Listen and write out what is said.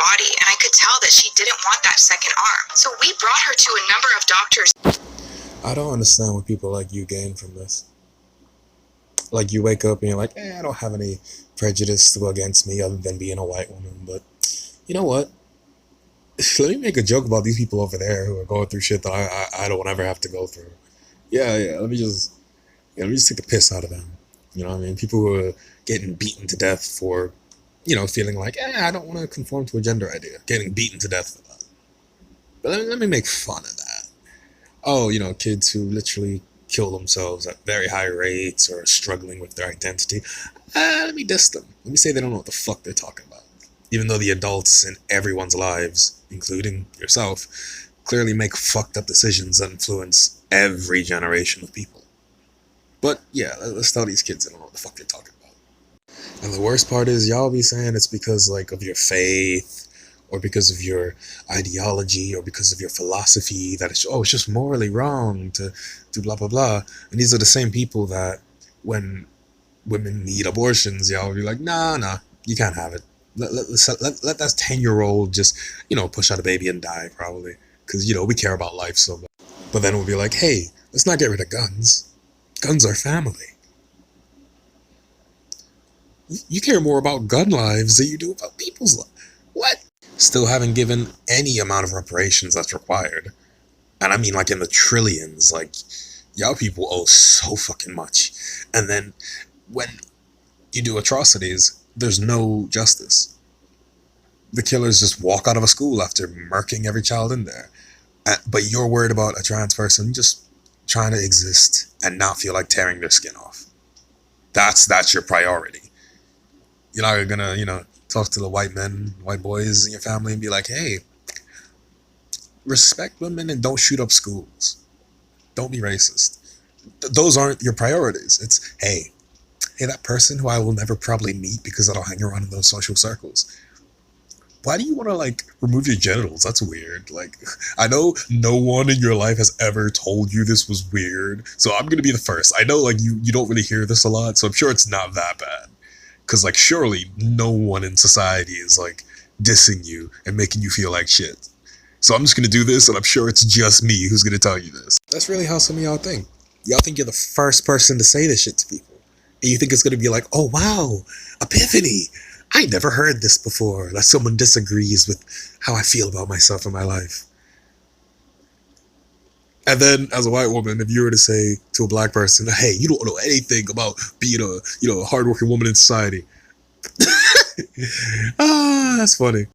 body, and I could tell that she didn't want that second arm. So we brought her to a number of doctors. I don't understand what people like you gain from this. Like, you wake up and you're like, I don't have any prejudice to go against me other than being a white woman, but you know what? Let me make a joke about these people over there who are going through shit that I don't ever have to go through. Yeah, let me just take the piss out of them. You know what I mean? People who are getting beaten to death for, feeling like, I don't want to conform to a gender idea. Getting beaten to death for that. But let me make fun of that. Oh, kids who literally kill themselves at very high rates or are struggling with their identity. Let me diss them. Let me say they don't know what the fuck they're talking about. Even though the adults in everyone's lives, including yourself, clearly make fucked up decisions that influence every generation of people. But yeah, let's tell these kids they don't know what the fuck they're talking about. And the worst part is y'all be saying it's because of your faith or because of your ideology or because of your philosophy that it's just morally wrong to do blah blah blah. And these are the same people that when women need abortions, y'all be like, nah, you can't have it. Let that 10-year-old just, push out a baby and die, probably. Because, we care about life so much. But then we'll be like, hey, let's not get rid of guns. Guns are family. You care more about gun lives than you do about people's lives. What? Still haven't given any amount of reparations that's required. And I mean, in the trillions. Y'all people owe so fucking much. And then when you do atrocities, there's no justice. The killers just walk out of a school after murking every child in there. But you're worried about a trans person just trying to exist and not feel like tearing their skin off. That's your priority. You're not gonna, talk to the white men, white boys in your family and be like, hey, respect women and don't shoot up schools. Don't be racist. Those aren't your priorities. It's, hey, that person who I will never probably meet because I don't hang around in those social circles. Why do you want to, remove your genitals? That's weird. I know no one in your life has ever told you this was weird, so I'm going to be the first. I know, you don't really hear this a lot, so I'm sure it's not that bad. Because, surely no one in society is, dissing you and making you feel like shit. So I'm just going to do this, and I'm sure it's just me who's going to tell you this. That's really how some of y'all think. Y'all think you're the first person to say this shit to people. And you think it's going to be like, oh, wow, epiphany. I never heard this before. That someone disagrees with how I feel about myself and my life. And then, as a white woman, if you were to say to a black person, hey, you don't know anything about being a hardworking woman in society. That's funny.